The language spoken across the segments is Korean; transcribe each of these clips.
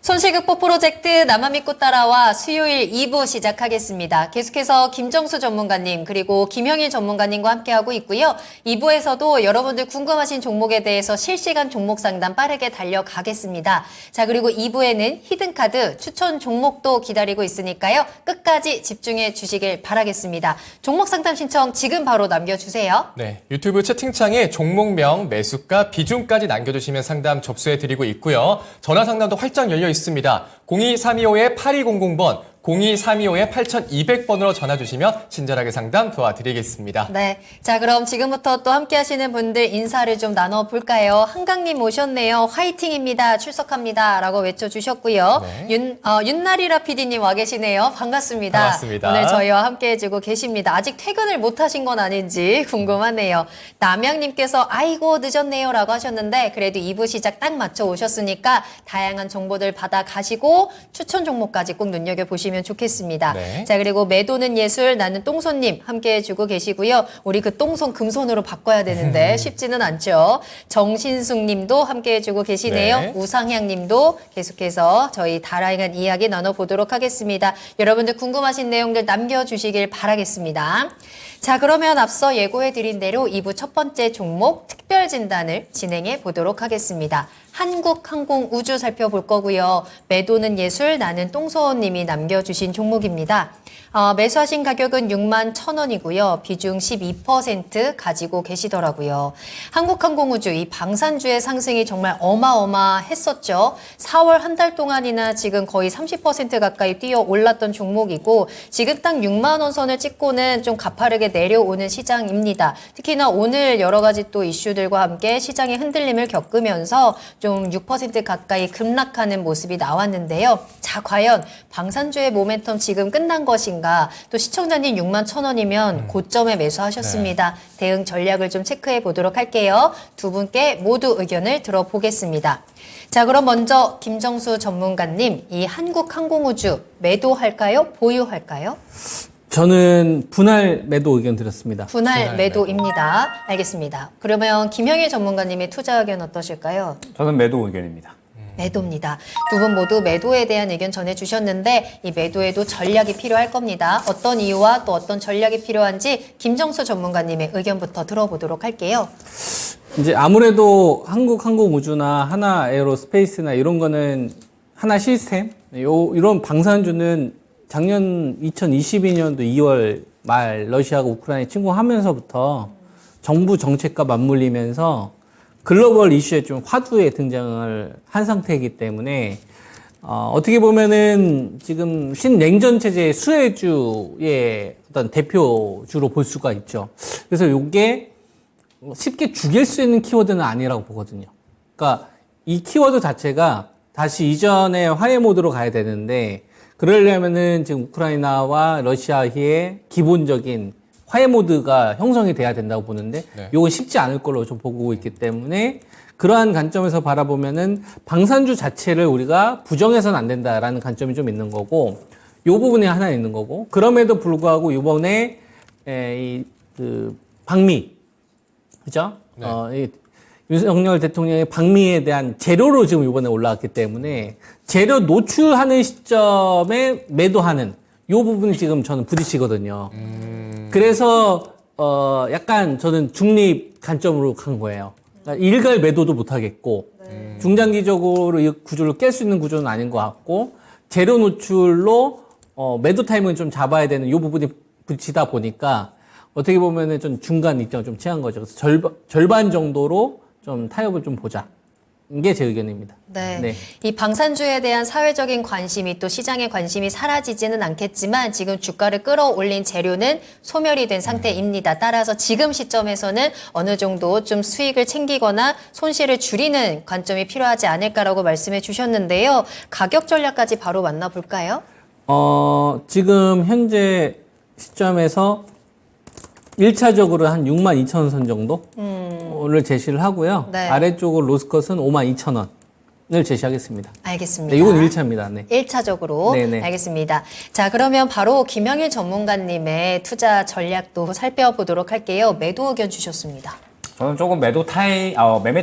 손실 극복 프로젝트 나만 믿고 따라와 수요일 2부 시작하겠습니다. 계속해서 김정수 전문가님 그리고 김형일 전문가님과 함께하고 있고요. 2부에서도 여러분들 궁금하신 종목에 대해서 실시간 종목 상담 빠르게 달려가겠습니다. 자, 그리고 2부에는 히든카드 추천 종목도 기다리고 있으니까요. 끝까지 집중해 주시길 바라겠습니다. 종목 상담 신청 지금 바로 남겨주세요. 네, 유튜브 채팅창에 종목명, 매수가, 비중까지 남겨주시면 상담 접수해드리고 있고요. 전화 상담도 활짝 열려 있습니다. 02325-8200번, 02325-8200번으로 전화 주시면 친절하게 상담 도와드리겠습니다. 네, 자 그럼 지금부터 또 함께 하시는 분들 인사를 좀 나눠볼까요? 한강님 오셨네요. 화이팅입니다. 출석합니다. 라고 외쳐주셨고요. 네. 윤나리라 PD님 와 계시네요. 반갑습니다. 반갑습니다. 오늘 저희와 함께 해주고 계십니다. 아직 퇴근을 못 하신 건 아닌지 궁금하네요. 남양님께서 아이고 늦었네요 라고 하셨는데 그래도 2부 시작 딱 맞춰 오셨으니까 다양한 정보들 받아가시고 추천 종목까지 꼭 눈여겨보시면 좋겠습니다. 네. 자, 그리고 매도는 예술, 나는 똥손님 함께 해주고 계시고요. 우리 그 똥손 금손으로 바꿔야 되는데 쉽지는 않죠. 정신숙 님도 함께 해주고 계시네요. 네. 우상향 님도 계속해서 저희 다양한 이야기 나눠보도록 하겠습니다. 여러분들 궁금하신 내용들 남겨주시길 바라겠습니다. 자, 그러면 앞서 예고해드린 대로 2부 첫 번째 종목 특별 진단을 진행해 보도록 하겠습니다. 한국항공우주 살펴볼 거고요. 매도는 예술, 나는 똥손님이 남겨주신 종목입니다. 매수하신 가격은 61,000원이고요. 비중 12% 가지고 계시더라고요. 한국항공우주 이 방산주의 상승이 정말 어마어마했었죠. 4월 한 달 동안이나 지금 거의 30% 가까이 뛰어 올랐던 종목이고 지금 딱 6만 원 선을 찍고는 좀 가파르게 내려오는 시장입니다. 특히나 오늘 여러 가지 또 이슈들과 함께 시장의 흔들림을 겪으면서 좀 6% 가까이 급락하는 모습이 나왔는데요. 자, 과연 방산주의 모멘텀 지금 끝난 것인가? 또 시청자님 61,000원이면 고점에 매수하셨습니다. 대응 전략을 좀 체크해 보도록 할게요. 두 분께 모두 의견을 들어보겠습니다. 자, 그럼 먼저 김정수 전문가님, 이 한국항공우주 매도할까요? 보유할까요? 저는 분할 매도 의견 드렸습니다. 분할 매도입니다. 알겠습니다. 그러면 김형일 전문가님의 투자 의견 어떠실까요? 저는 매도 의견입니다. 매도입니다. 두 분 모두 매도에 대한 의견 전해주셨는데 이 매도에도 전략이 필요할 겁니다. 어떤 이유와 또 어떤 전략이 필요한지 김정수 전문가님의 의견부터 들어보도록 할게요. 이제 아무래도 한국항공우주나 하나에어로스페이스나 이런 거는 하나 시스템 이런 방산주는 작년 2022년도 2월 말 러시아가 우크라이나에 침공하면서부터 정부 정책과 맞물리면서 글로벌 이슈에 좀 화두에 등장을 한 상태이기 때문에 어떻게 보면은 지금 신냉전 체제의 수혜주의 어떤 대표주로 볼 수가 있죠. 그래서 이게 쉽게 죽일 수 있는 키워드는 아니라고 보거든요. 그러니까 이 키워드 자체가 다시 이전의 화해 모드로 가야 되는데 그러려면은 지금 우크라이나와 러시아의 기본적인 화해 모드가 형성이 돼야 된다고 보는데 이건 쉽지 않을 걸로 좀 보고 있기 때문에 그러한 관점에서 바라보면은 방산주 자체를 우리가 부정해서는 안 된다라는 관점이 좀 있는 거고 이 부분이 하나 있는 거고 그럼에도 불구하고 이번에 방미 그죠? 네. 윤석열 대통령의 방미에 대한 재료로 지금 이번에 올라왔기 때문에 재료 노출하는 시점에 매도하는 이 부분이 지금 저는 부딪히거든요. 그래서 약간 저는 중립 관점으로 간 거예요. 그러니까 일괄 매도도 못 하겠고 중장기적으로 이 구조를 깰 수 있는 구조는 아닌 것 같고 재료 노출로 매도 타이밍을 좀 잡아야 되는 이 부분이 부딪히다 보니까 어떻게 보면은 좀 중간 입장을 좀 취한 거죠. 그래서 절반 정도로 좀 타협을 좀 보자. 이게 제 의견입니다. 네. 이 방산주에 대한 사회적인 관심이 또 시장의 관심이 사라지지는 않겠지만 지금 주가를 끌어올린 재료는 소멸이 된 상태입니다. 따라서 지금 시점에서는 어느 정도 좀 수익을 챙기거나 손실을 줄이는 관점이 필요하지 않을까라고 말씀해 주셨는데요. 가격 전략까지 바로 만나볼까요? 지금 현재 시점에서 1차적으로 한 62,000원 선 정도를 제시를 하고요. 네. 아래쪽으로 로스컷은 52,000원을 제시하겠습니다. 알겠습니다. 네, 이건 1차입니다. 네. 1차적으로 네네. 알겠습니다. 자, 그러면 바로 김형일 전문가님의 투자 전략도 살펴보도록 할게요. 매도 의견 주셨습니다. 저는 조금 매매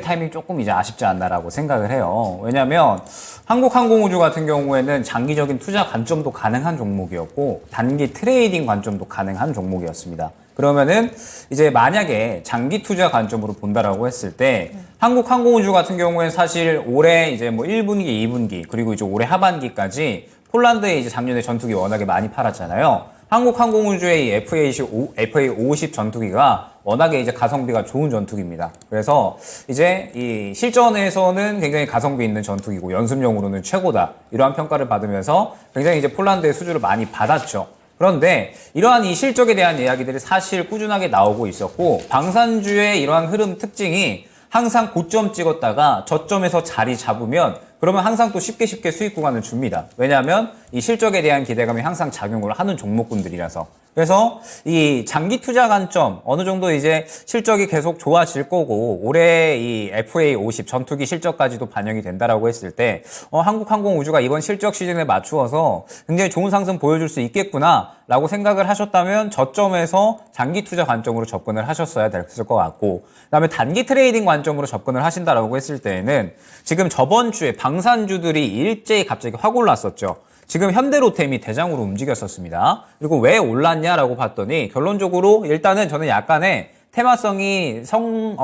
타이밍 조금 이제 아쉽지 않나라고 생각을 해요. 왜냐하면 한국항공우주 같은 경우에는 장기적인 투자 관점도 가능한 종목이었고 단기 트레이딩 관점도 가능한 종목이었습니다. 그러면은 이제 만약에 장기 투자 관점으로 본다라고 했을 때 한국항공우주 같은 경우에는 사실 올해 이제 뭐 1분기, 2분기 그리고 이제 올해 하반기까지 폴란드에 이제 작년에 전투기 워낙에 많이 팔았잖아요. 한국항공우주의 이 FA50 전투기가 워낙에 이제 가성비가 좋은 전투기입니다. 그래서 이제 이 실전에서는 굉장히 가성비 있는 전투기고 연습용으로는 최고다. 이러한 평가를 받으면서 굉장히 이제 폴란드의 수주를 많이 받았죠. 그런데 이러한 이 실적에 대한 이야기들이 사실 꾸준하게 나오고 있었고 방산주의 이러한 흐름 특징이 항상 고점 찍었다가 저점에서 자리 잡으면 그러면 항상 또 쉽게 수익 구간을 줍니다. 왜냐하면 이 실적에 대한 기대감이 항상 작용을 하는 종목군들이라서. 그래서 이 장기 투자 관점 어느 정도 이제 실적이 계속 좋아질 거고 올해 이 FA50 전투기 실적까지도 반영이 된다라고 했을 때 한국항공우주가 이번 실적 시즌에 맞추어서 굉장히 좋은 상승 보여줄 수 있겠구나라고 생각을 하셨다면 저점에서 장기 투자 관점으로 접근을 하셨어야 됐을 것 같고 그다음에 단기 트레이딩 관점으로 접근을 하신다라고 했을 때에는 지금 저번 주에 방산주들이 일제히 갑자기 확 올랐었죠. 지금 현대로템이 대장으로 움직였었습니다. 그리고 왜 올랐냐라고 봤더니 결론적으로 일단은 저는 약간의 테마성이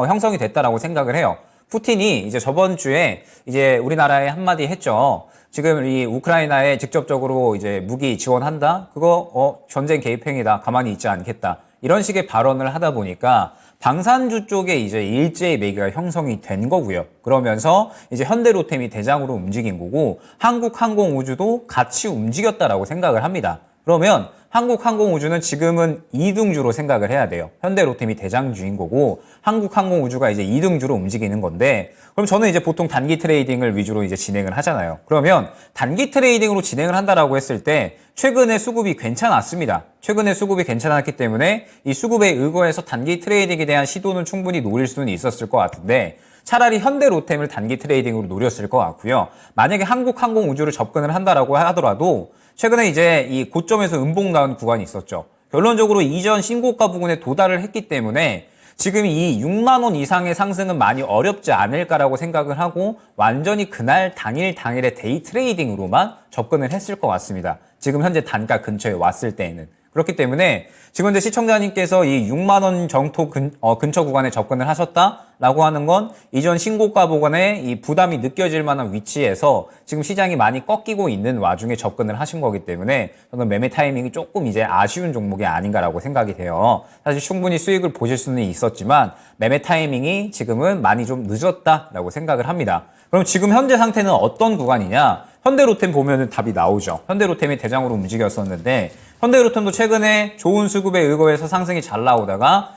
형성이 됐다라고 생각을 해요. 푸틴이 이제 저번 주에 이제 우리나라에 한마디 했죠. 지금 이 우크라이나에 직접적으로 이제 무기 지원한다? 그거 전쟁 개입 행위다. 가만히 있지 않겠다. 이런 식의 발언을 하다 보니까 방산주 쪽에 이제 일제히 매기가 형성이 된 거고요. 그러면서 이제 현대로템이 대장으로 움직인 거고 한국항공우주도 같이 움직였다라고 생각을 합니다. 그러면 한국항공우주는 지금은 2등주로 생각을 해야 돼요. 현대로템이 대장주인 거고 한국항공우주가 이제 2등주로 움직이는 건데 그럼 저는 이제 보통 단기 트레이딩을 위주로 이제 진행을 하잖아요. 그러면 단기 트레이딩으로 진행을 한다라고 했을 때 최근에 수급이 괜찮았습니다. 최근에 수급이 괜찮았기 때문에 이 수급에 의거해서 단기 트레이딩에 대한 시도는 충분히 노릴 수는 있었을 것 같은데 차라리 현대로템을 단기 트레이딩으로 노렸을 것 같고요. 만약에 한국항공우주를 접근을 한다라고 하더라도 최근에 이제 이 고점에서 음봉 나온 구간이 있었죠. 결론적으로 이전 신고가 부근에 도달을 했기 때문에 지금 이 6만 원 이상의 상승은 많이 어렵지 않을까라고 생각을 하고 완전히 그날 당일의 데이 트레이딩으로만 접근을 했을 것 같습니다. 지금 현재 단가 근처에 왔을 때에는. 그렇기 때문에 지금 이제 시청자님께서 이 6만 원 정도 근처 구간에 접근을 하셨다라고 하는 건 이전 신고가 부근에 이 부담이 느껴질 만한 위치에서 지금 시장이 많이 꺾이고 있는 와중에 접근을 하신 거기 때문에 저는 매매 타이밍이 조금 이제 아쉬운 종목이 아닌가라고 생각이 돼요. 사실 충분히 수익을 보실 수는 있었지만 매매 타이밍이 지금은 많이 좀 늦었다라고 생각을 합니다. 그럼 지금 현재 상태는 어떤 구간이냐? 현대로템 보면은 답이 나오죠. 현대로템이 대장으로 움직였었는데 현대로템도 최근에 좋은 수급에 의거해서 상승이 잘 나오다가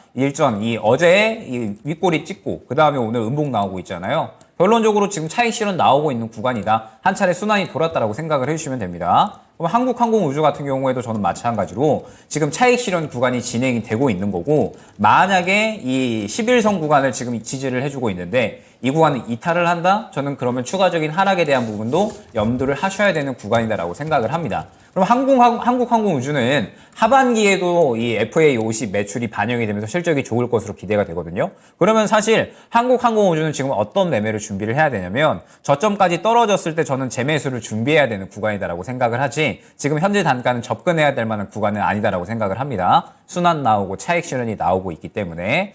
어제 이 윗꼬리 찍고 그 다음에 오늘 음봉 나오고 있잖아요. 결론적으로 지금 차익 실현 나오고 있는 구간이다. 한 차례 순환이 돌았다라고 생각을 해주시면 됩니다. 그럼 한국항공우주 같은 경우에도 저는 마찬가지로 지금 차익 실현 구간이 진행이 되고 있는 거고 만약에 이 11선 구간을 지금 지지를 해주고 있는데 이 구간을 이탈을 한다? 저는 그러면 추가적인 하락에 대한 부분도 염두를 하셔야 되는 구간이다라고 생각을 합니다. 그럼 한국항공우주는 하반기에도 이 FA50 매출이 반영이 되면서 실적이 좋을 것으로 기대가 되거든요. 그러면 사실 한국항공우주는 지금 어떤 매매를 준비를 해야 되냐면 저점까지 떨어졌을 때 저는 재매수를 준비해야 되는 구간이다라고 생각을 하지 지금 현재 단가는 접근해야 될 만한 구간은 아니다라고 생각을 합니다. 순환 나오고 차익 실현이 나오고 있기 때문에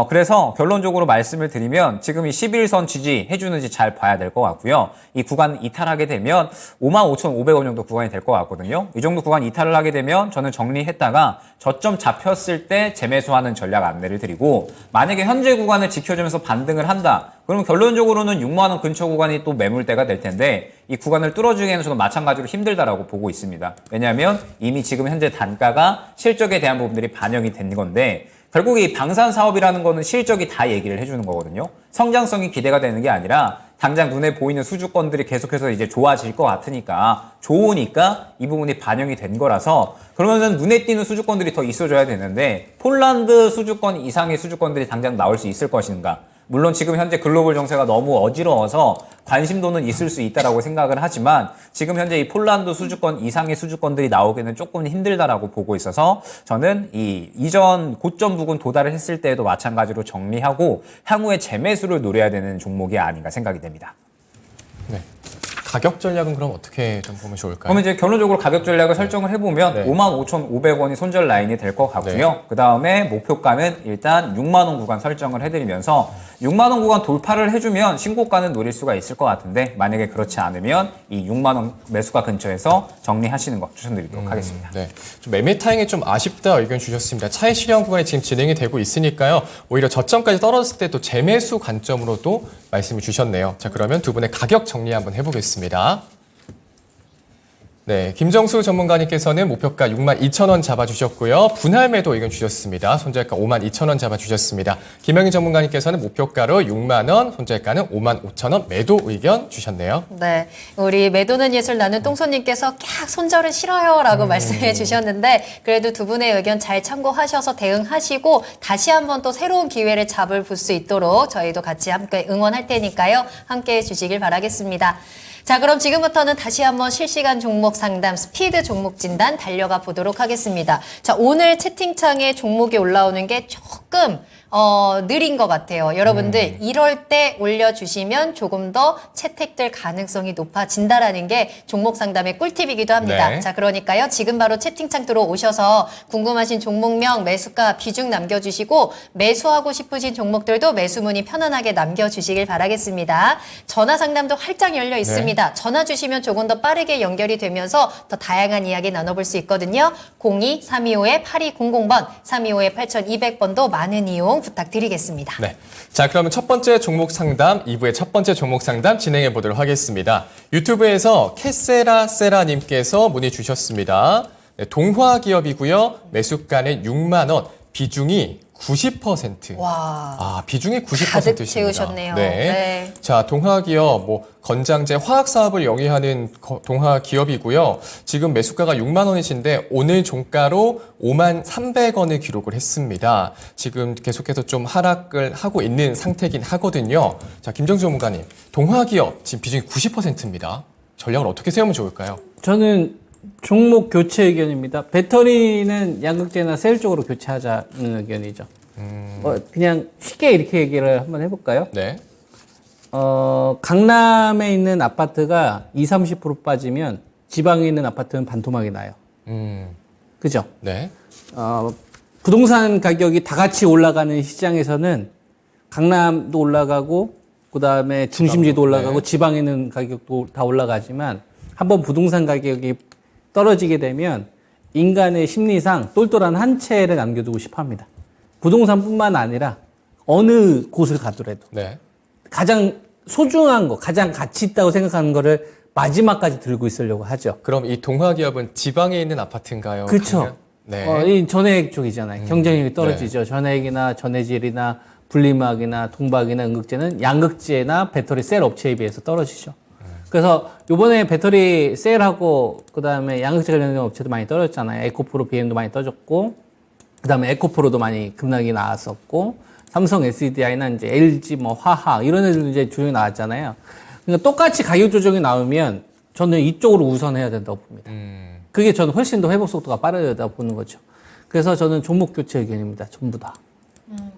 그래서 결론적으로 말씀을 드리면 지금 이 11선 지지해주는지 잘 봐야 될 것 같고요. 이 구간 이탈하게 되면 55,500원 정도 구간이 될 것 같거든요. 이 정도 구간 이탈을 하게 되면 저는 정리했다가 저점 잡혔을 때 재매수하는 전략 안내를 드리고 만약에 현재 구간을 지켜주면서 반등을 한다. 그럼 결론적으로는 6만 원 근처 구간이 또 매물대가 될 텐데 이 구간을 뚫어주기에는 저는 마찬가지로 힘들다라고 보고 있습니다. 왜냐하면 이미 지금 현재 단가가 실적에 대한 부분들이 반영이 된 건데 결국 이 방산 사업이라는 거는 실적이 다 얘기를 해주는 거거든요. 성장성이 기대가 되는 게 아니라 당장 눈에 보이는 수주권들이 계속해서 이제 좋아질 것 같으니까 좋으니까 이 부분이 반영이 된 거라서 그러면은 눈에 띄는 수주권들이 더 있어줘야 되는데 폴란드 수주권 이상의 수주권들이 당장 나올 수 있을 것인가? 물론 지금 현재 글로벌 정세가 너무 어지러워서 관심도는 있을 수 있다라고 생각을 하지만 지금 현재 이 폴란드 수주권 이상의 수주권들이 나오기는 조금 힘들다라고 보고 있어서 저는 이 이전 고점 부근 도달을 했을 때에도 마찬가지로 정리하고 향후에 재매수를 노려야 되는 종목이 아닌가 생각이 됩니다. 네. 가격 전략은 그럼 어떻게 좀 보면 좋을까요? 그러면 이제 결론적으로 가격 전략을 설정을 해보면 네. 55,500원이 손절 라인이 될 것 같고요. 네. 그 다음에 목표가는 일단 6만 원 구간 설정을 해드리면서 6만 원 구간 돌파를 해주면 신고가는 노릴 수가 있을 것 같은데 만약에 그렇지 않으면 이 6만 원 매수가 근처에서 정리하시는 거 추천드리도록 하겠습니다. 네. 좀 매매 타임이 좀 아쉽다 의견 주셨습니다. 차익 실현 구간이 지금 진행이 되고 있으니까요. 오히려 저점까지 떨어졌을 때 또 재매수 관점으로도 말씀을 주셨네요. 자, 그러면 두 분의 가격 정리 한번 해보겠습니다. 네, 김정수 전문가님께서는 목표가 62,000원 잡아주셨고요. 분할 매도 의견 주셨습니다. 손절가 52,000원 잡아주셨습니다. 김영희 전문가님께서는 목표가로 6만 원, 손절가는 55,000원 매도 의견 주셨네요. 네, 우리 매도는 예술 나는 똥손님께서 깍 손절은 싫어요라고 말씀해 주셨는데 그래도 두 분의 의견 잘 참고하셔서 대응하시고 다시 한번 또 새로운 기회를 잡을 수 있도록 저희도 같이 함께 응원할 테니까요. 함께 해주시길 바라겠습니다. 자, 그럼 지금부터는 다시 한번 실시간 종목 상담 스피드 종목 진단 달려가 보도록 하겠습니다. 자, 오늘 채팅창에 종목이 올라오는 게 조금 느린 것 같아요. 여러분들 이럴 때 올려주시면 조금 더 채택될 가능성이 높아진다라는 게 종목 상담의 꿀팁이기도 합니다. 네. 자, 그러니까요. 지금 바로 채팅창 들어오셔서 궁금하신 종목명, 매수가, 비중 남겨주시고 매수하고 싶으신 종목들도 매수 문의 편안하게 남겨주시길 바라겠습니다. 전화 상담도 활짝 열려 있습니다. 전화 주시면 조금 더 빠르게 연결이 되면서 더 다양한 이야기 나눠볼 수 있거든요. 02-325-8200번, 325-8200번도 많은 이용 부탁드리겠습니다. 네. 자, 그러면 첫 번째 종목 상담, 2부의 첫 번째 종목 상담 진행해 보도록 하겠습니다. 유튜브에서 캐세라세라님께서 문의 주셨습니다. 네, 동화기업이고요. 매수가는 6만 원, 비중이 90%. 와. 비중이 90%입니다. 가득 채우셨네요. 네. 네. 자, 동화기업, 건장제 화학 사업을 영위하는 동화기업이고요. 지금 매수가가 6만 원이신데 오늘 종가로 5만 300원을 기록을 했습니다. 지금 계속해서 좀 하락을 하고 있는 상태긴 하거든요. 자, 김정수 전문가님, 동화기업 지금 비중이 90%입니다. 전략을 어떻게 세우면 좋을까요? 저는 종목 교체 의견입니다. 배터리는 양극재나 셀 쪽으로 교체하자는 의견이죠. 그냥 쉽게 이렇게 얘기를 한번 해볼까요? 네. 강남에 있는 아파트가 20-30% 빠지면 지방에 있는 아파트는 반토막이 나요. 그죠? 네. 부동산 가격이 다 같이 올라가는 시장에서는 강남도 올라가고, 그 다음에 중심지도 올라가고, 네. 지방에 있는 가격도 다 올라가지만, 한번 부동산 가격이 떨어지게 되면 인간의 심리상 똘똘한 한 채를 남겨두고 싶어 합니다. 부동산뿐만 아니라 어느 곳을 가더라도 네. 가장 소중한 거, 가장 가치 있다고 생각하는 거를 마지막까지 들고 있으려고 하죠. 그럼 이 동화기업은 지방에 있는 아파트인가요? 그렇죠. 네. 이 전해액 쪽이잖아요. 경쟁력이 떨어지죠. 전해액이나 전해질이나 분리막이나 동박이나 음극재는 양극재나 배터리 셀 업체에 비해서 떨어지죠. 그래서 요번에 배터리 셀하고 그다음에 양극재 관련된 업체도 많이 떨어졌잖아요. 에코프로 BM도 많이 떨어졌고, 그다음에 에코프로도 많이 급락이 나왔었고, 삼성 SDI나 이제 LG 화학 이런 애들도 이제 조정이 나왔잖아요. 그러니까 똑같이 가격 조정이 나오면 저는 이쪽으로 우선해야 된다고 봅니다. 그게 저는 훨씬 더 회복 속도가 빠르다 보는 거죠. 그래서 저는 종목 교체 의견입니다. 전부 다.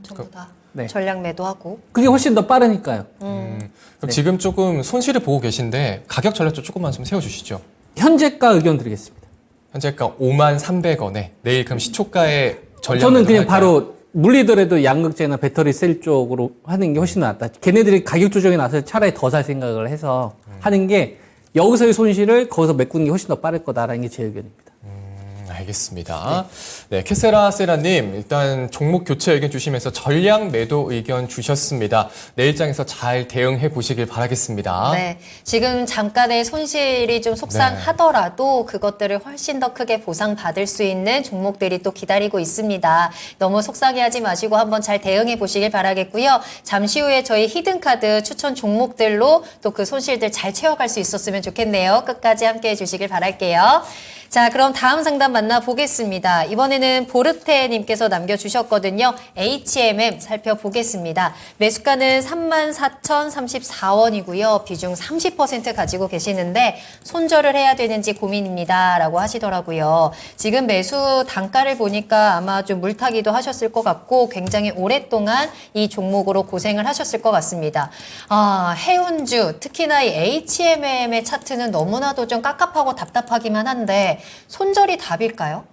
전부 다. 네. 전략 매도하고. 그게 훨씬 더 빠르니까요. 그럼 네. 지금 조금 손실을 보고 계신데 가격 전략도 조금만 좀 세워주시죠. 현재가 의견 드리겠습니다. 현재가 5만 300원에 내일 그럼 시초가에 전략 저는 그냥 할까요? 바로 물리더라도 양극재나 배터리 셀 쪽으로 하는 게 훨씬 낫다. 걔네들이 가격 조정이 나서 차라리 더 살 생각을 해서 하는 게 여기서의 손실을 거기서 메꾸는 게 훨씬 더 빠를 거다라는 게 제 의견입니다. 알겠습니다. 네, 캐세라세라님 일단 종목 교체 의견 주시면서 전략 매도 의견 주셨습니다. 내일장에서 잘 대응해 보시길 바라겠습니다. 네, 지금 잠깐의 손실이 좀 속상하더라도 그것들을 훨씬 더 크게 보상받을 수 있는 종목들이 또 기다리고 있습니다. 너무 속상해하지 마시고 한번 잘 대응해 보시길 바라겠고요. 잠시 후에 저희 히든카드 추천 종목들로 또 그 손실들 잘 채워갈 수 있었으면 좋겠네요. 끝까지 함께해 주시길 바랄게요. 자, 그럼 다음 상담 만나보겠습니다. 이번에는 보르테님께서 남겨주셨거든요. HMM 살펴보겠습니다. 매수가는 34,034원이고요. 비중 30% 가지고 계시는데 손절을 해야 되는지 고민입니다. 라고 하시더라고요. 지금 매수 단가를 보니까 아마 좀 물타기도 하셨을 것 같고 굉장히 오랫동안 이 종목으로 고생을 하셨을 것 같습니다. 해운주, 특히나 이 HMM의 차트는 너무나도 좀 깝깝하고 답답하기만 한데 손절이 답일까요?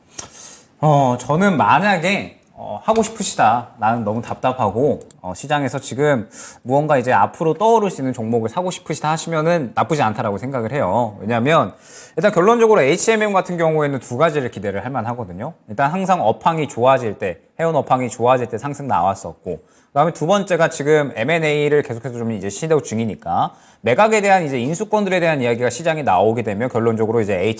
저는 만약에 하고 싶으시다. 나는 너무 답답하고 시장에서 지금 무언가 이제 앞으로 떠오를 수 있는 종목을 사고 싶으시다 하시면은 나쁘지 않다라고 생각을 해요. 왜냐하면 일단 결론적으로 HMM 같은 경우에는 두 가지를 기대를 할 만하거든요. 일단 항상 업황이 좋아질 때, 해운 업황이 좋아질 때 상승 나왔었고, 그다음에 두 번째가 지금 M&A를 계속해서 좀 이제 시도 중이니까 매각에 대한 이제 인수권들에 대한 이야기가 시장에 나오게 되면 결론적으로 이제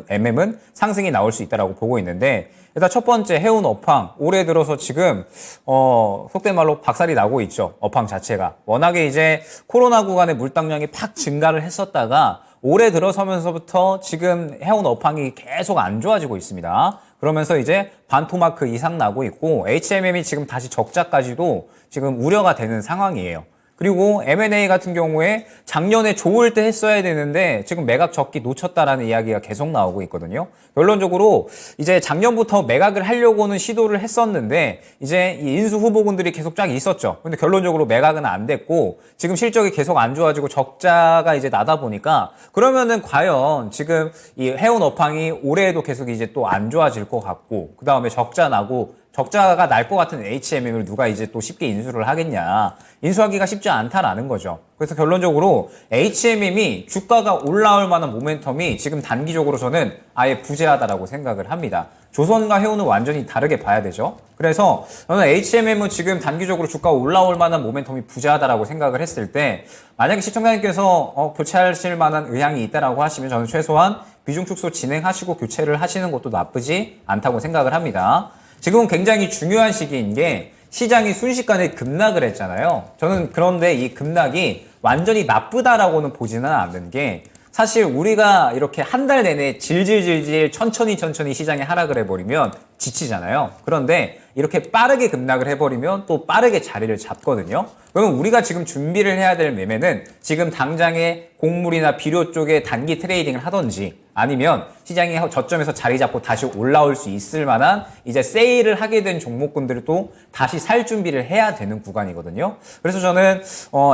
MM은 상승이 나올 수 있다라고 보고 있는데, 일단 첫 번째 해운 업황 올해 들어서 지금 속된 말로 박살이 나고 있죠. 업황 자체가 워낙에 이제 코로나 구간의 물당량이 팍 증가를 했었다가 올해 들어서면서부터 지금 해운 업황이 계속 안 좋아지고 있습니다. 그러면서 이제 반토마크 이상 나고 있고 HMM이 지금 다시 적자까지도 지금 우려가 되는 상황이에요. 그리고 M&A 같은 경우에 작년에 좋을 때 했어야 되는데 지금 매각 적기 놓쳤다라는 이야기가 계속 나오고 있거든요. 결론적으로 이제 작년부터 매각을 하려고는 시도를 했었는데 이제 이 인수 후보군들이 계속 쫙 있었죠. 근데 결론적으로 매각은 안 됐고 지금 실적이 계속 안 좋아지고 적자가 이제 나다 보니까 그러면은 과연 지금 이 해운 업황이 올해에도 계속 이제 또 안 좋아질 것 같고 그 다음에 적자가 날 것 같은 HMM을 누가 이제 또 쉽게 인수를 하겠냐. 인수하기가 쉽지 않다라는 거죠. 그래서 결론적으로 HMM이 주가가 올라올 만한 모멘텀이 지금 단기적으로 저는 아예 부재하다라고 생각을 합니다. 조선과 해운은 완전히 다르게 봐야 되죠. 그래서 저는 HMM은 지금 단기적으로 주가가 올라올 만한 모멘텀이 부재하다라고 생각을 했을 때 만약에 시청자님께서 교체하실 만한 의향이 있다라고 하시면 저는 최소한 비중 축소 진행하시고 교체를 하시는 것도 나쁘지 않다고 생각을 합니다. 지금은 굉장히 중요한 시기인 게 시장이 순식간에 급락을 했잖아요. 저는 그런데 이 급락이 완전히 나쁘다라고는 보지는 않는 게 사실 우리가 이렇게 한 달 내내 질질질질 천천히 시장에 하락을 해버리면 지치잖아요. 그런데 이렇게 빠르게 급락을 해버리면 또 빠르게 자리를 잡거든요. 그러면 우리가 지금 준비를 해야 될 매매는 지금 당장에 곡물이나 비료 쪽에 단기 트레이딩을 하던지 아니면 시장이 저점에서 자리 잡고 다시 올라올 수 있을 만한 이제 세일을 하게 된 종목군들도 다시 살 준비를 해야 되는 구간이거든요. 그래서 저는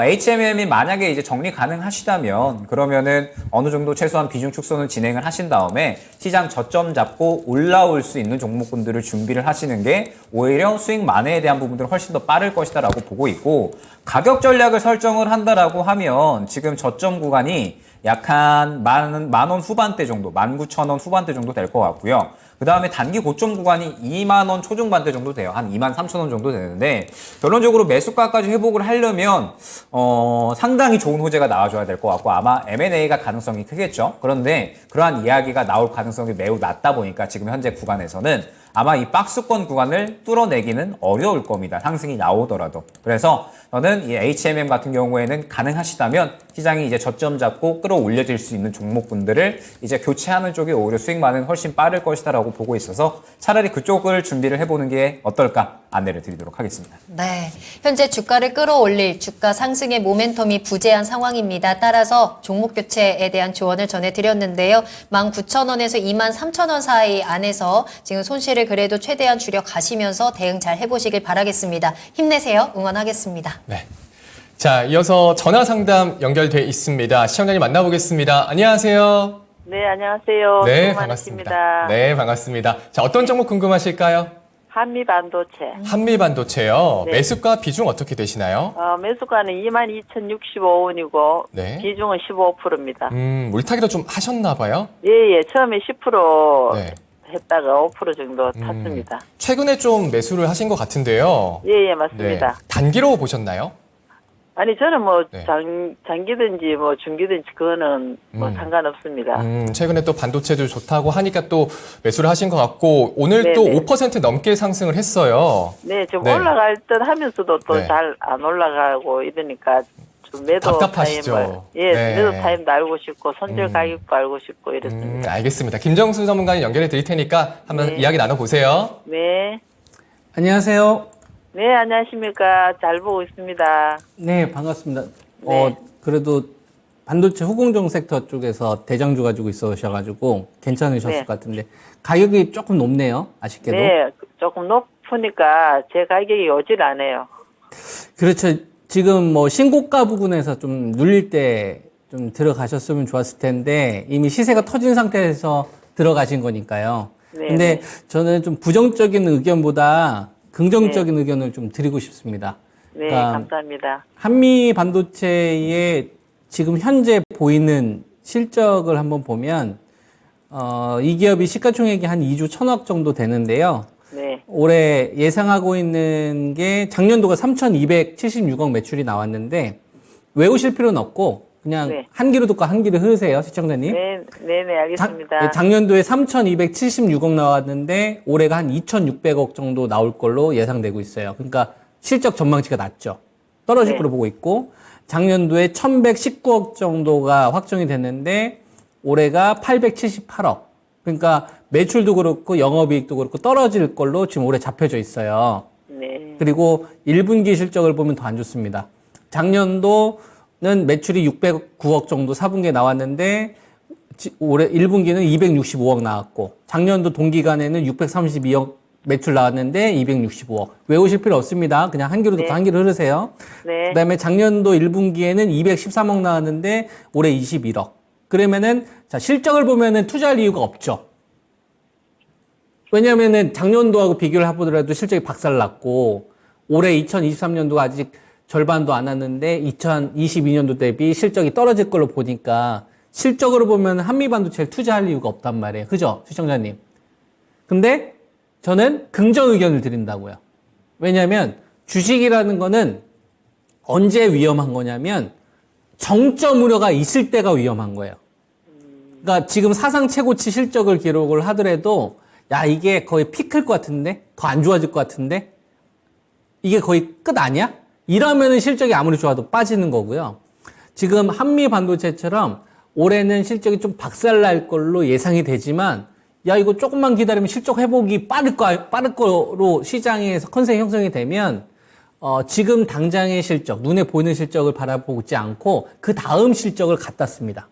HMM이 만약에 이제 정리 가능하시다면 그러면은 어느 정도 최소한 비중 축소는 진행을 하신 다음에 시장 저점 잡고 올라올 수 있는 종목군들을 준비를 하시는 게 오히려 수익 만회에 대한 부분들은 훨씬 더 빠를 것이다라고 보고 있고 가격 전략을 설정을 한다라고 하면 지금 저점 구간이 약 한 만 원 후반대 정도, 19,000원 후반대 정도 될 것 같고요. 그 다음에 단기 고점 구간이 2만 원 초중반대 정도 돼요. 한 23,000원 정도 되는데 결론적으로 매수가까지 회복을 하려면 상당히 좋은 호재가 나와줘야 될 것 같고 아마 M&A가 가능성이 크겠죠. 그런데 그러한 이야기가 나올 가능성이 매우 낮다 보니까 지금 현재 구간에서는 아마 이 박스권 구간을 뚫어내기는 어려울 겁니다. 상승이 나오더라도. 그래서 저는 이 HMM 같은 경우에는 가능하시다면 시장이 이제 저점 잡고 끌어올려질 수 있는 종목분들을 이제 교체하는 쪽이 오히려 수익만은 훨씬 빠를 것이다라고 보고 있어서 차라리 그쪽을 준비를 해보는 게 어떨까 안내를 드리도록 하겠습니다. 네, 현재 주가를 끌어올릴 주가 상승의 모멘텀이 부재한 상황입니다. 따라서 종목 교체에 대한 조언을 전해드렸는데요. 19,000원에서 23,000원 사이 안에서 지금 손실을 그래도 최대한 줄여 가시면서 대응 잘 해보시길 바라겠습니다. 힘내세요. 응원하겠습니다. 네. 자, 이어서 전화 상담 연결돼 있습니다. 시청자님 만나보겠습니다. 안녕하세요. 네, 안녕하세요. 네, 수고 반갑습니다. 많으십니다. 네, 반갑습니다. 자, 어떤 종목 궁금하실까요? 한미반도체. 한미반도체요. 네. 매수가 비중 어떻게 되시나요? 매수가는 22,065원이고 네. 비중은 15%입니다. 물타기도 좀 하셨나 봐요? 예, 처음에 10% 네. 했다가 5% 정도 탔습니다. 최근에 좀 매수를 하신 것 같은데요. 예, 맞습니다. 네. 단기로 보셨나요? 아니, 저는 뭐 네. 장기든지 뭐 중기든지 그거는 뭐 상관없습니다. 최근에 또 반도체도 좋다고 하니까 또 매수를 하신 것 같고 오늘 또 네네. 5% 넘게 상승을 했어요. 네, 좀 네. 올라갈 듯 하면서도 또 네. 잘 안 올라가고 이러니까 그 매도 답답하시죠? 타임을 예, 네. 매도 타임도 알고 싶고 손절 가격도 알고 싶고 이랬습니다. 알겠습니다. 김정수 전문가님 연결해 드릴 테니까 한번 네. 이야기 나눠보세요. 네. 안녕하세요. 네, 안녕하십니까. 잘 보고 있습니다. 네, 반갑습니다. 네. 그래도 반도체 후공정 섹터 쪽에서 대장주 가지고 있으셔가지고 괜찮으셨을 네. 것 같은데 가격이 조금 높네요. 아쉽게도. 네, 조금 높으니까 제 가격이 오질 않아요. 그렇죠. 지금 뭐 신고가 부근에서 좀 눌릴 때 좀 들어가셨으면 좋았을 텐데 이미 시세가 터진 상태에서 들어가신 거니까요. 네, 근데 네. 저는 좀 부정적인 의견보다 긍정적인 의견을 좀 드리고 싶습니다. 네, 그러니까 감사합니다. 한미 반도체의 지금 현재 보이는 실적을 한번 보면 이 기업이 시가총액이 한 2조 1천억 정도 되는데요. 네, 올해 예상하고 있는 게 작년도가 3,276억 매출이 나왔는데 외우실 필요는 없고 그냥 네. 한 귀로 듣고 한 귀로 흐으세요, 시청자님. 네, 네, 네, 알겠습니다. 작년도에 3,276억 나왔는데 올해가 한 2,600억 정도 나올 걸로 예상되고 있어요. 그러니까 실적 전망치가 낮죠. 떨어질 네. 걸로 보고 있고 작년도에 1,119억 정도가 확정이 됐는데 올해가 878억. 그러니까 매출도 그렇고 영업이익도 그렇고 떨어질 걸로 지금 올해 잡혀져 있어요. 네, 그리고 1분기 실적을 보면 더 안 좋습니다. 작년도는 매출이 609억 정도 4분기에 나왔는데 올해 1분기는 265억 나왔고 작년도 동기간에는 632억 매출 나왔는데 265억. 외우실 필요 없습니다. 그냥 한 귀로 듣고 네. 한 귀로 흐르세요. 네, 그다음에 작년도 1분기에는 213억 나왔는데 올해 21억. 그러면은 자, 실적을 보면은 투자할 이유가 없죠. 왜냐면은 작년도하고 비교를 해보더라도 실적이 박살났고 올해 2023년도가 아직 절반도 안 왔는데 2022년도 대비 실적이 떨어질 걸로 보니까 실적으로 보면 한미반도체를 투자할 이유가 없단 말이에요. 그죠? 시청자님. 근데 저는 긍정 의견을 드린다고요. 왜냐하면 주식이라는 거는 언제 위험한 거냐면 정점 우려가 있을 때가 위험한 거예요. 그러니까 지금 사상 최고치 실적을 기록을 하더라도 야 이게 거의 피클 것 같은데 더 안 좋아질 것 같은데 이게 거의 끝 아니야? 이러면은 실적이 아무리 좋아도 빠지는 거고요. 지금 한미 반도체처럼 올해는 실적이 좀 박살날 걸로 예상이 되지만 야 이거 조금만 기다리면 실적 회복이 빠를 거로 시장에서 컨센 형성이 되면 지금 당장의 실적, 눈에 보이는 실적을 바라보지 않고 그 다음 실적을 갖다 씁니다.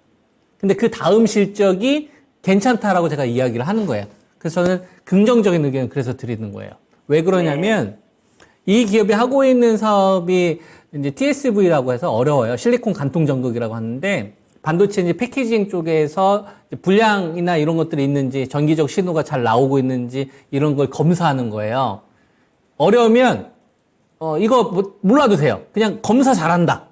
근데 그 다음 실적이 괜찮다라고 제가 이야기를 하는 거예요. 그래서 저는 긍정적인 의견을 그래서 드리는 거예요. 왜 그러냐면 이 기업이 하고 있는 사업이 이제 TSV라고 해서 어려워요. 실리콘 간통 전극이라고 하는데 반도체 이제 패키징 쪽에서 불량이나 이런 것들이 있는지 전기적 신호가 잘 나오고 있는지 이런 걸 검사하는 거예요. 어려우면 이거 뭐 몰라도 돼요. 그냥 검사 잘한다.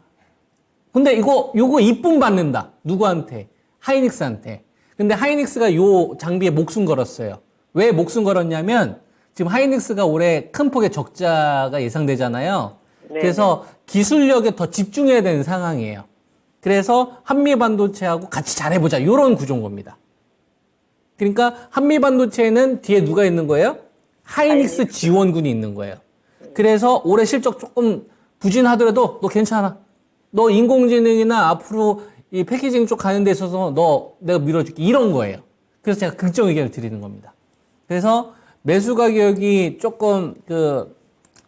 근데 요거 이쁨 받는다. 누구한테? 하이닉스한테. 근데 하이닉스가 요 장비에 목숨 걸었어요. 왜 목숨 걸었냐면 지금 하이닉스가 올해 큰 폭의 적자가 예상되잖아요. 네, 그래서 기술력에 더 집중해야 되는 상황이에요. 그래서 한미 반도체하고 같이 잘해보자. 이런 구조인 겁니다. 그러니까 한미 반도체에는 뒤에 누가 있는 거예요? 하이닉스 지원군이 있는 거예요. 그래서 올해 실적 조금 부진하더라도 너 괜찮아. 너 인공지능이나 앞으로 이 패키징 쪽 가는 데 있어서 너 내가 밀어줄게. 이런 거예요. 그래서 제가 긍정 의견을 드리는 겁니다. 그래서 매수 가격이 조금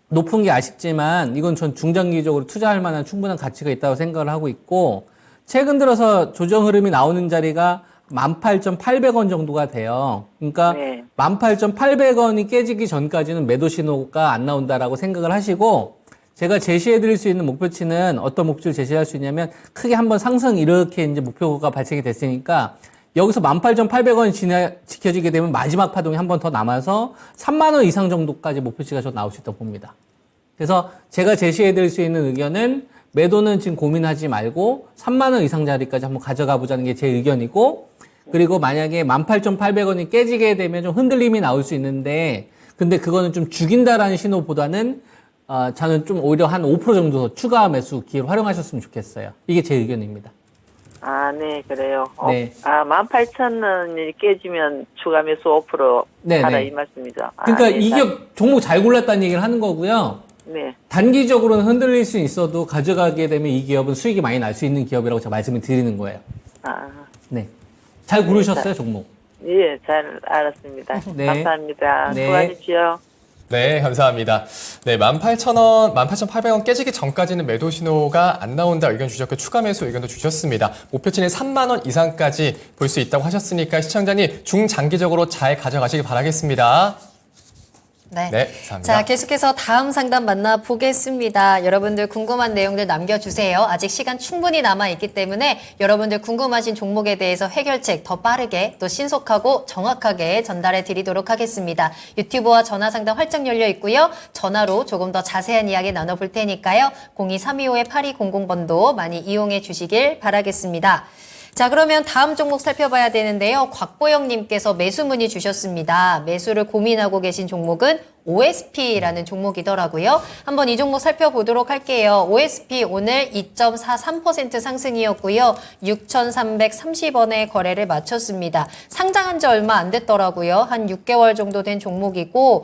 높은 게 아쉽지만 이건 전 중장기적으로 투자할 만한 충분한 가치가 있다고 생각을 하고 있고 최근 들어서 조정 흐름이 나오는 자리가 18,800원 정도가 돼요. 그러니까 네. 18,800원이 깨지기 전까지는 매도 신호가 안 나온다라고 생각을 하시고 제가 제시해 드릴 수 있는 목표치는 어떤 목표를 제시할 수 있냐면 크게 한번 상승 이렇게 이제 목표가 발생이 됐으니까 여기서 18,800원이 지켜지게 되면 마지막 파동이 한 번 더 남아서 3만 원 이상 정도까지 목표치가 저 나올 수 있다고 봅니다. 그래서 제가 제시해 드릴 수 있는 의견은 매도는 지금 고민하지 말고 3만 원 이상 자리까지 한번 가져가 보자는 게 제 의견이고 그리고 만약에 18,800원이 깨지게 되면 좀 흔들림이 나올 수 있는데 근데 그거는 좀 죽인다라는 신호보다는 저는 좀 오히려 한 5% 정도 더 추가 매수 기회를 활용하셨으면 좋겠어요. 이게 제 의견입니다. 아, 네, 그래요. 네. 18,000원이 깨지면 추가 매수 5% 네, 하라 네. 이 말씀이죠. 그러니까 네, 이 기업 종목 잘 골랐다는 얘기를 하는 거고요. 네. 단기적으로는 흔들릴 수 있어도 가져가게 되면 이 기업은 수익이 많이 날 수 있는 기업이라고 제가 말씀을 드리는 거예요. 아, 네. 잘 고르셨어요, 종목? 예, 잘 알았습니다. 네. 감사합니다. 네. 수고하십시오. 네, 감사합니다. 네, 18,000원, 18,800원 깨지기 전까지는 매도 신호가 안 나온다 의견 주셨고 추가 매수 의견도 주셨습니다. 목표치는 3만 원 이상까지 볼 수 있다고 하셨으니까 시청자님 중장기적으로 잘 가져가시기 바라겠습니다. 네. 네, 감사합니다. 자, 계속해서 다음 상담 만나보겠습니다. 여러분들 궁금한 내용들 남겨주세요. 아직 시간 충분히 남아있기 때문에 여러분들 궁금하신 종목에 대해서 해결책 더 빠르게 또 신속하고 정확하게 전달해 드리도록 하겠습니다. 유튜브와 전화 상담 활짝 열려 있고요. 전화로 조금 더 자세한 이야기 나눠볼 테니까요. 02325-8200번도 많이 이용해 주시길 바라겠습니다. 자, 그러면 다음 종목 살펴봐야 되는데요. 곽보영님께서 매수 문의 주셨습니다. 매수를 고민하고 계신 종목은 OSP라는 종목이더라고요. 한번 이 종목 살펴보도록 할게요. OSP 오늘 2.43% 상승이었고요. 6,330원에 거래를 마쳤습니다. 상장한 지 얼마 안 됐더라고요. 한 6개월 정도 된 종목이고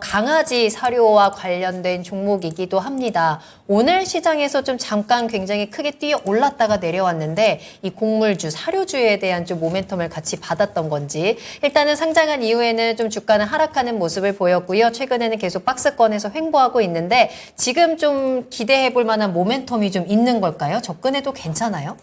강아지 사료와 관련된 종목이기도 합니다. 오늘 시장에서 좀 잠깐 굉장히 크게 뛰어 올랐다가 내려왔는데 이 곡물주, 사료주에 대한 좀 모멘텀을 같이 받았던 건지 일단은 상장한 이후에는 좀 주가는 하락하는 모습을 보였고요. 최근에는 계속 박스권에서 횡보하고 있는데 지금 좀 기대해 볼 만한 모멘텀이 좀 있는 걸까요? 접근해도 괜찮아요?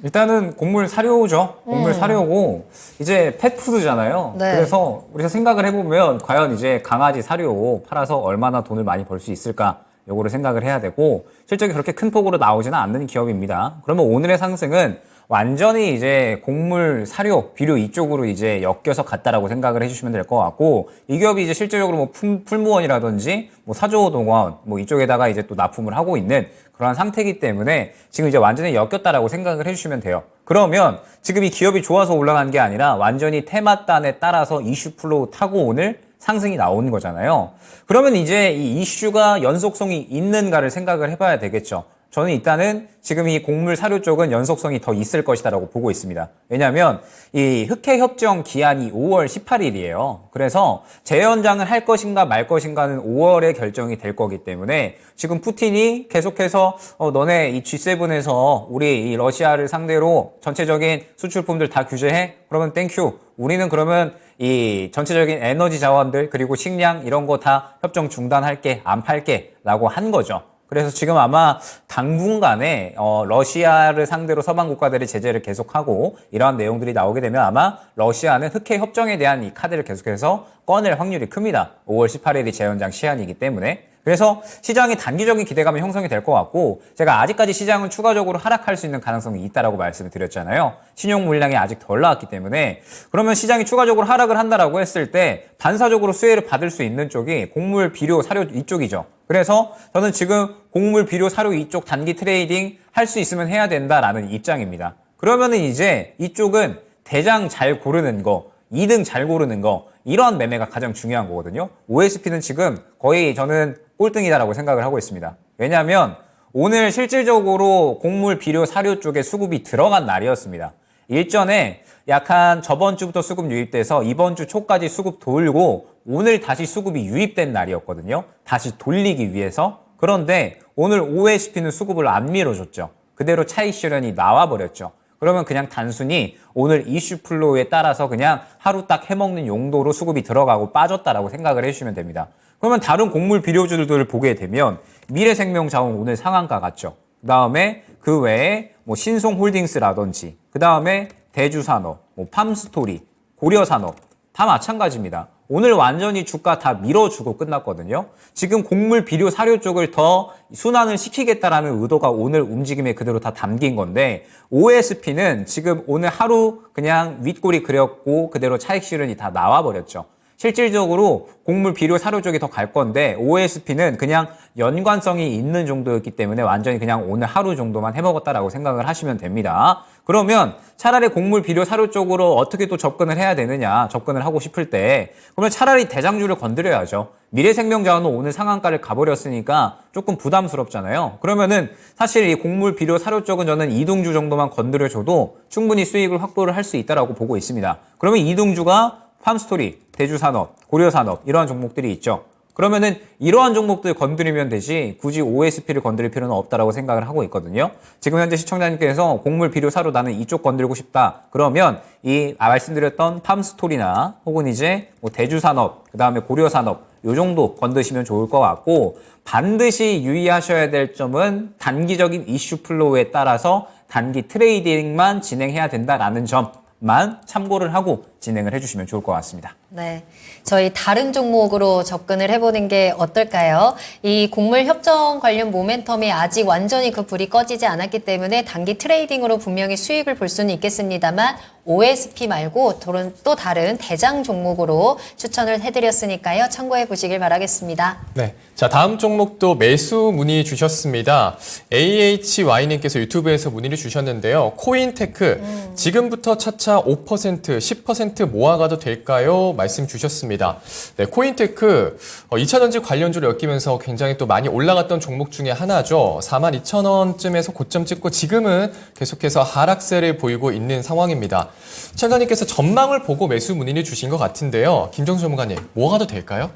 일단은 곡물 사료죠. 곡물 사료고 이제 펫푸드잖아요. 네. 그래서 우리가 생각을 해보면 과연 이제 강아지 사료 팔아서 얼마나 돈을 많이 벌 수 있을까? 요거를 생각을 해야 되고 실적이 그렇게 큰 폭으로 나오지는 않는 기업입니다. 그러면 오늘의 상승은 완전히 이제 곡물, 사료, 비료 이쪽으로 이제 엮여서 갔다라고 생각을 해주시면 될 것 같고 이 기업이 이제 실질적으로 뭐 풀무원이라든지 뭐 사조동원 뭐 이쪽에다가 이제 또 납품을 하고 있는 그러한 상태이기 때문에 지금 이제 완전히 엮였다라고 생각을 해주시면 돼요. 그러면 지금 이 기업이 좋아서 올라간 게 아니라 완전히 테마단에 따라서 이슈 플로우 타고 오늘 상승이 나오는 거잖아요. 그러면 이제 이 이슈가 연속성이 있는가를 생각을 해봐야 되겠죠. 저는 일단은 지금 이 곡물 사료 쪽은 연속성이 더 있을 것이다라고 보고 있습니다. 왜냐하면 이 흑해 협정 기한이 5월 18일이에요. 그래서 재연장을 할 것인가 말 것인가는 5월에 결정이 될 거기 때문에 지금 푸틴이 계속해서 너네 이 G7에서 우리 이 러시아를 상대로 전체적인 수출품들 다 규제해? 그러면 땡큐. 우리는 그러면 이 전체적인 에너지 자원들 그리고 식량 이런 거 다 협정 중단할게, 안 팔게 라고 한 거죠. 그래서 지금 아마 당분간에 러시아를 상대로 서방 국가들이 제재를 계속하고 이러한 내용들이 나오게 되면 아마 러시아는 흑해 협정에 대한 이 카드를 계속해서 꺼낼 확률이 큽니다. 5월 18일이 재연장 시한이기 때문에. 그래서 시장이 단기적인 기대감이 형성이 될 것 같고 제가 아직까지 시장은 추가적으로 하락할 수 있는 가능성이 있다라고 말씀을 드렸잖아요. 신용 물량이 아직 덜 나왔기 때문에 그러면 시장이 추가적으로 하락을 한다라고 했을 때 반사적으로 수혜를 받을 수 있는 쪽이 곡물, 비료, 사료 이쪽이죠. 그래서 저는 지금 곡물, 비료, 사료 이쪽 단기 트레이딩 할 수 있으면 해야 된다라는 입장입니다. 그러면은 이제 이쪽은 대장 잘 고르는 거, 2등 잘 고르는 거 이러한 매매가 가장 중요한 거거든요. OSP는 지금 거의 저는 꼴등이다라고 생각을 하고 있습니다. 왜냐하면 오늘 실질적으로 곡물, 비료, 사료 쪽에 수급이 들어간 날이었습니다. 일전에 약간 저번 주부터 수급 유입돼서 이번 주 초까지 수급 돌고 오늘 다시 수급이 유입된 날이었거든요. 다시 돌리기 위해서. 그런데 오늘 OSP는 수급을 안 밀어줬죠. 그대로 차익 실현이 나와버렸죠. 그러면 그냥 단순히 오늘 이슈 플로우에 따라서 그냥 하루 딱 해먹는 용도로 수급이 들어가고 빠졌다라고 생각을 해주시면 됩니다. 그러면 다른 곡물 비료주들을 보게 되면 미래생명자원 오늘 상한가 같죠. 그 다음에 그 외에 뭐 신송홀딩스라든지 그 다음에 대주산업, 뭐 팜스토리, 고려산업 다 마찬가지입니다. 오늘 완전히 주가 다 밀어주고 끝났거든요. 지금 곡물, 비료, 사료 쪽을 더 순환을 시키겠다라는 의도가 오늘 움직임에 그대로 다 담긴 건데 OSP는 지금 오늘 하루 그냥 윗골이 그렸고 그대로 차익 실현이 다 나와버렸죠. 실질적으로 곡물, 비료, 사료 쪽이 더 갈 건데 OSP는 그냥 연관성이 있는 정도였기 때문에 완전히 그냥 오늘 하루 정도만 해먹었다라고 생각을 하시면 됩니다. 그러면 차라리 곡물, 비료, 사료 쪽으로 어떻게 또 접근을 해야 되느냐, 접근을 하고 싶을 때 그러면 차라리 대장주를 건드려야죠. 미래생명자원은 오늘 상한가를 가버렸으니까 조금 부담스럽잖아요. 그러면은 사실 이 곡물, 비료, 사료 쪽은 저는 이등주 정도만 건드려줘도 충분히 수익을 확보를 할 수 있다라고 보고 있습니다. 그러면 이등주가 팜스토리, 대주산업, 고려산업 이러한 종목들이 있죠. 그러면은 이러한 종목들 건드리면 되지 굳이 OSP를 건드릴 필요는 없다라고 생각을 하고 있거든요. 지금 현재 시청자님께서 곡물 비료 사료 나는 이쪽 건드리고 싶다. 그러면 이 말씀드렸던 팜스토리나 혹은 이제 뭐 대주산업, 그다음에 고려산업 요 정도 건드시면 좋을 것 같고 반드시 유의하셔야 될 점은 단기적인 이슈 플로우에 따라서 단기 트레이딩만 진행해야 된다라는 점만 참고를 하고 진행을 해주시면 좋을 것 같습니다. 네. 저희 다른 종목으로 접근을 해보는 게 어떨까요? 이 곡물 협정 관련 모멘텀이 아직 완전히 그 불이 꺼지지 않았기 때문에 단기 트레이딩으로 분명히 수익을 볼 수는 있겠습니다만 OSP 말고 또 다른 대장 종목으로 추천을 해드렸으니까요. 참고해 보시길 바라겠습니다. 네. 자, 다음 종목도 매수 문의 주셨습니다. AHY님께서 유튜브에서 문의를 주셨는데요. 코인테크, 지금부터 차차 5%, 10% 모아가도 될까요? 말씀 주셨습니다. 네, 코인테크, 2차전지 관련주를 엮이면서 굉장히 또 많이 올라갔던 종목 중에 하나죠. 42,000원쯤에서 고점 찍고 지금은 계속해서 하락세를 보이고 있는 상황입니다. 차장님께서 전망을 보고 매수 문의를 주신 것 같은데요. 김정수 전문가님, 모아가도 될까요?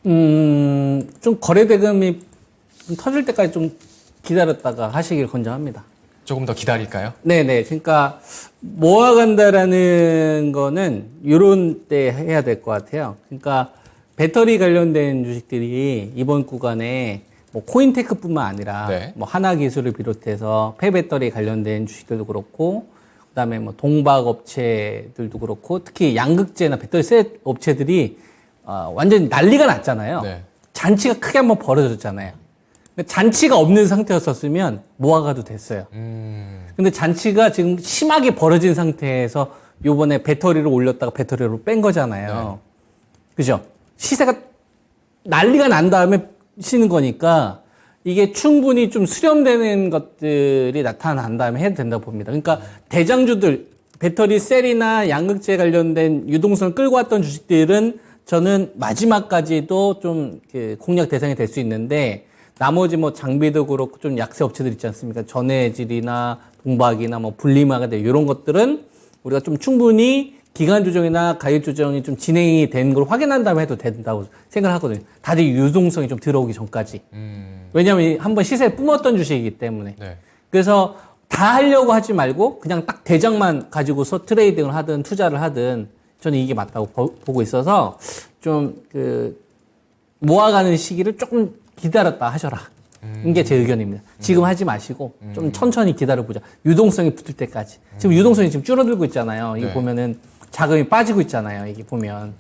좀 거래 대금이 좀 터질 때까지 좀 기다렸다가 하시길 권장합니다. 조금 더 기다릴까요? 네네. 그러니까 모아간다라는 거는 요런 때 해야 될 것 같아요. 그러니까 배터리 관련된 주식들이 이번 구간에 뭐 코인테크뿐만 아니라 네. 뭐 하나기술을 비롯해서 폐배터리 관련된 주식들도 그렇고 그다음에 뭐 동박 업체들도 그렇고 특히 양극재나 배터리 셋 업체들이 완전히 난리가 났잖아요. 네. 잔치가 크게 한번 벌어졌잖아요. 근데 잔치가 없는 상태였었으면 모아가도 됐어요. 근데 잔치가 지금 심하게 벌어진 상태에서 요번에 배터리를 올렸다가 배터리로 뺀 거잖아요. 그죠? 시세가 난리가 난 다음에 쉬는 거니까 이게 충분히 좀 수렴되는 것들이 나타난 다음에 해도 된다고 봅니다. 그러니까 대장주들, 배터리 셀이나 양극재 관련된 유동성을 끌고 왔던 주식들은 저는 마지막까지도 좀 공략 대상이 될 수 있는데 나머지 뭐 장비도 그렇고 좀 약세 업체들 있지 않습니까? 전해질이나 동박이나 뭐 분리마가 이런 것들은 우리가 좀 충분히 기간 조정이나 가격 조정이 좀 진행이 된 걸 확인한 다음에 해도 된다고 생각하거든요. 다들 유동성이 좀 들어오기 전까지. 왜냐하면 한번 시세를 뿜었던 주식이기 때문에. 네. 그래서 다 하려고 하지 말고 그냥 딱 대장만 가지고서 트레이딩을 하든 투자를 하든 저는 이게 맞다고 보고 있어서 좀 모아가는 시기를 조금 기다렸다 하셔라. 이게 제 의견입니다. 지금 하지 마시고 좀 천천히 기다려보자. 유동성이 붙을 때까지. 지금 유동성이 지금 줄어들고 있잖아요. 이거 네. 보면은 자금이 빠지고 있잖아요. 이게 보면.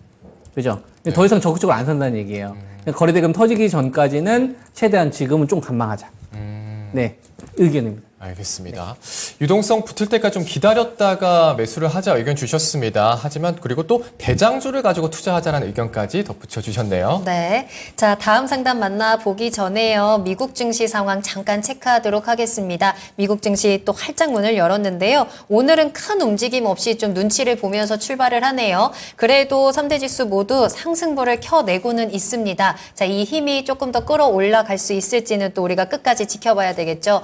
그죠? 더 이상 적극적으로 안 산다는 얘기예요. 거래대금 터지기 전까지는 최대한 지금은 좀 관망하자. 네. 의견입니다. 알겠습니다. 유동성 붙을 때까지 좀 기다렸다가 매수를 하자 의견 주셨습니다. 하지만 그리고 또 대장주를 가지고 투자하자라는 의견까지 덧붙여 주셨네요. 네. 자, 다음 상담 만나보기 전에요. 미국 증시 상황 잠깐 체크하도록 하겠습니다. 미국 증시 또 활짝 문을 열었는데요. 오늘은 큰 움직임 없이 좀 눈치를 보면서 출발을 하네요. 그래도 3대 지수 모두 상승부를 켜내고는 있습니다. 자, 이 힘이 조금 더 끌어올라갈 수 있을지는 또 우리가 끝까지 지켜봐야 되겠죠.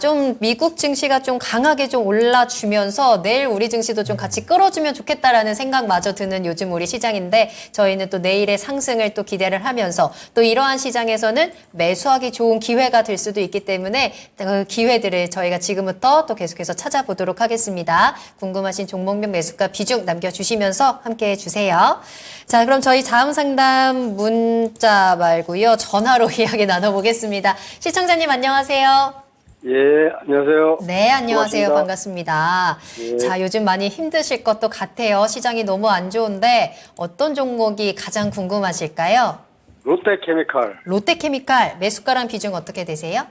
좀 미국 증시가 좀 강하게 좀 올라주면서 내일 우리 증시도 좀 같이 끌어주면 좋겠다라는 생각마저 드는 요즘 우리 시장인데 저희는 또 내일의 상승을 또 기대를 하면서 또 이러한 시장에서는 매수하기 좋은 기회가 될 수도 있기 때문에 그 기회들을 저희가 지금부터 또 계속해서 찾아보도록 하겠습니다. 궁금하신 종목명 매수가 비중 남겨주시면서 함께해 주세요. 자, 그럼 저희 다음 상담 문자 말고요. 전화로 이야기 나눠보겠습니다. 시청자님 안녕하세요. 예, 안녕하세요. 네, 안녕하세요. 고맙습니다. 반갑습니다. 예. 자, 요즘 많이 힘드실 것도 같아요. 시장이 너무 안 좋은데 어떤 종목이 가장 궁금하실까요? 롯데케미칼. 롯데케미칼 매수가랑 비중 어떻게 되세요?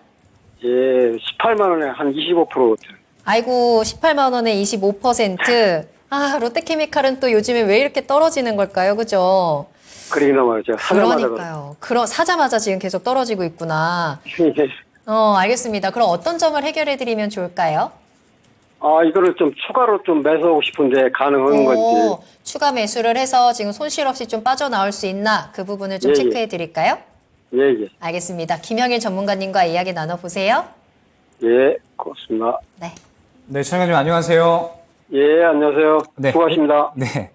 예, 18만 원에 한 25%. 아이고, 18만 원에 25%. 아, 롯데케미칼은 또 요즘에 왜 이렇게 떨어지는 걸까요? 그죠? 그러긴 말이죠. 제가 사자마자 그러니까요. 사자마자 지금 계속 떨어지고 있구나. 예. 알겠습니다. 그럼 어떤 점을 해결해 드리면 좋을까요? 이거를 좀 추가로 좀 매수하고 싶은데 가능한 건지. 추가 매수를 해서 지금 손실 없이 좀 빠져나올 수 있나 그 부분을 좀 예, 체크해 드릴까요? 예, 예. 알겠습니다. 김영일 전문가님과 이야기 나눠보세요. 예, 고맙습니다. 네. 네, 시청자님 안녕하세요. 예, 안녕하세요. 네. 수고하십니다. 네.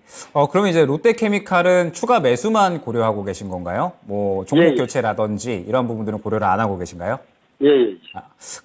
그러면 이제 롯데케미칼은 추가 매수만 고려하고 계신 건가요? 뭐 종목 예, 예. 교체라든지 이런 부분들은 고려를 안 하고 계신가요? 예, 예.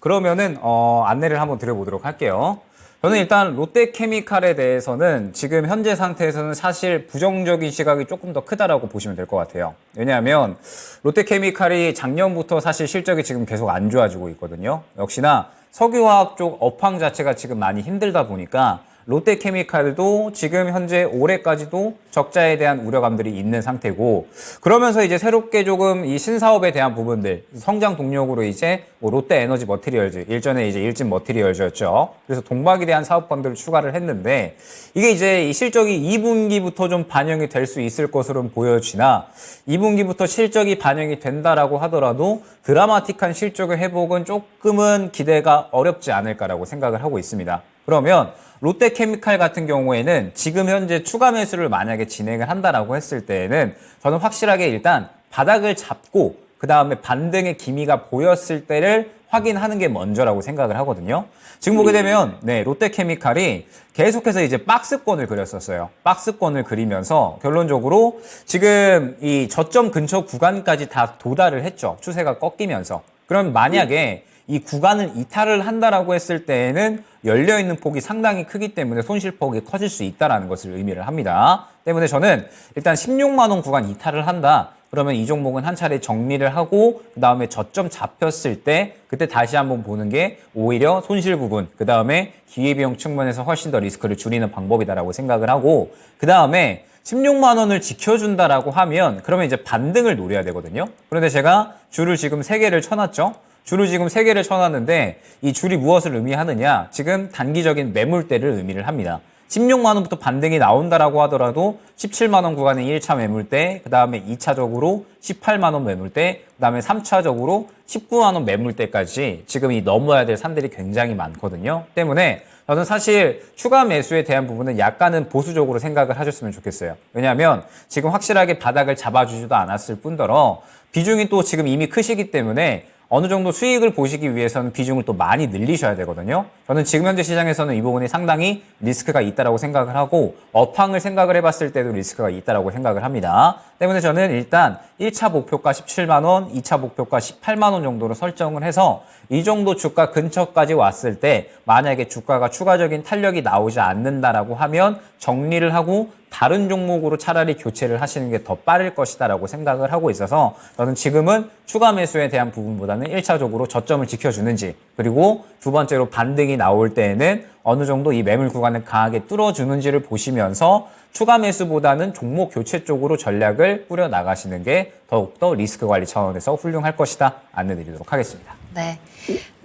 그러면은 안내를 한번 드려보도록 할게요. 저는 일단 롯데케미칼에 대해서는 지금 현재 상태에서는 사실 부정적인 시각이 조금 더 크다라고 보시면 될 것 같아요. 왜냐하면 롯데케미칼이 작년부터 사실 실적이 지금 계속 안 좋아지고 있거든요. 역시나 석유화학 쪽 업황 자체가 지금 많이 힘들다 보니까 롯데케미칼도 지금 현재 올해까지도 적자에 대한 우려감들이 있는 상태고, 그러면서 이제 새롭게 조금 이 신사업에 대한 부분들, 성장 동력으로 이제 뭐 롯데에너지 머티리얼즈, 일전에 이제 일진 머티리얼즈였죠. 그래서 동박에 대한 사업펀드를 추가를 했는데, 이게 이제 이 실적이 2분기부터 좀 반영이 될 수 있을 것으로 보여지나, 2분기부터 실적이 반영이 된다라고 하더라도 드라마틱한 실적의 회복은 조금은 기대가 어렵지 않을까라고 생각을 하고 있습니다. 그러면 롯데케미칼 같은 경우에는 지금 현재 추가 매수를 만약에 진행을 한다라고 했을 때에는 저는 확실하게 일단 바닥을 잡고 그 다음에 반등의 기미가 보였을 때를 확인하는 게 먼저라고 생각을 하거든요. 지금 보게 되면 롯데케미칼이 계속해서 이제 박스권을 그렸었어요. 박스권을 그리면서 결론적으로 지금 이 저점 근처 구간까지 다 도달을 했죠. 추세가 꺾이면서. 그럼 만약에 이 구간을 이탈을 한다라고 했을 때에는 열려있는 폭이 상당히 크기 때문에 손실폭이 커질 수 있다는 것을 의미를 합니다. 때문에 저는 일단 16만 원 구간 이탈을 한다. 그러면 이 종목은 한 차례 정리를 하고 그 다음에 저점 잡혔을 때 그때 다시 한번 보는 게 오히려 손실 부분, 그 다음에 기회비용 측면에서 훨씬 더 리스크를 줄이는 방법이다라고 생각을 하고, 그 다음에 16만 원을 지켜준다라고 하면 그러면 이제 반등을 노려야 되거든요. 그런데 제가 줄을 지금 3개를 쳐놨죠. 줄을 지금 3개를 쳐놨는데 이 줄이 무엇을 의미하느냐? 지금 단기적인 매물대를 의미를 합니다. 16만 원부터 반등이 나온다라고 하더라도 17만 원 구간의 1차 매물대, 그 다음에 2차적으로 18만 원 매물대, 그 다음에 3차적으로 19만 원 매물대까지 지금 이 넘어야 될 산들이 굉장히 많거든요. 때문에 저는 사실 추가 매수에 대한 부분은 약간은 보수적으로 생각을 하셨으면 좋겠어요. 왜냐하면 지금 확실하게 바닥을 잡아주지도 않았을 뿐더러 비중이 또 지금 이미 크시기 때문에 어느 정도 수익을 보시기 위해서는 비중을 또 많이 늘리셔야 되거든요. 저는 지금 현재 시장에서는 이 부분이 상당히 리스크가 있다라고 생각을 하고 업황을 생각을 해봤을 때도 리스크가 있다라고 생각을 합니다. 때문에 저는 일단 1차 목표가 17만 원, 2차 목표가 18만 원 정도로 설정을 해서 이 정도 주가 근처까지 왔을 때 만약에 주가가 추가적인 탄력이 나오지 않는다라고 하면 정리를 하고 다른 종목으로 차라리 교체를 하시는 게 더 빠를 것이다라고 생각을 하고 있어서 저는 지금은 추가 매수에 대한 부분보다는 1차적으로 저점을 지켜주는지, 그리고 두 번째로 반등이 나올 때에는 어느 정도 이 매물 구간을 강하게 뚫어주는지를 보시면서 추가 매수보다는 종목 교체 쪽으로 전략을 꾸려 나가시는 게 더욱더 리스크 관리 차원에서 훌륭할 것이다 안내드리도록 하겠습니다. 네.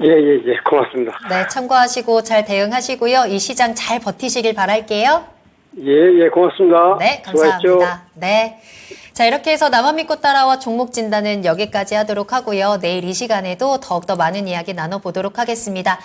예, 고맙습니다. 네, 참고하시고 잘 대응하시고요. 이 시장 잘 버티시길 바랄게요. 예, 고맙습니다. 네, 수고하십시오. 감사합니다. 네. 자, 이렇게 해서 나만 믿고 따라와 종목 진단은 여기까지 하도록 하고요. 내일 이 시간에도 더욱더 많은 이야기 나눠보도록 하겠습니다.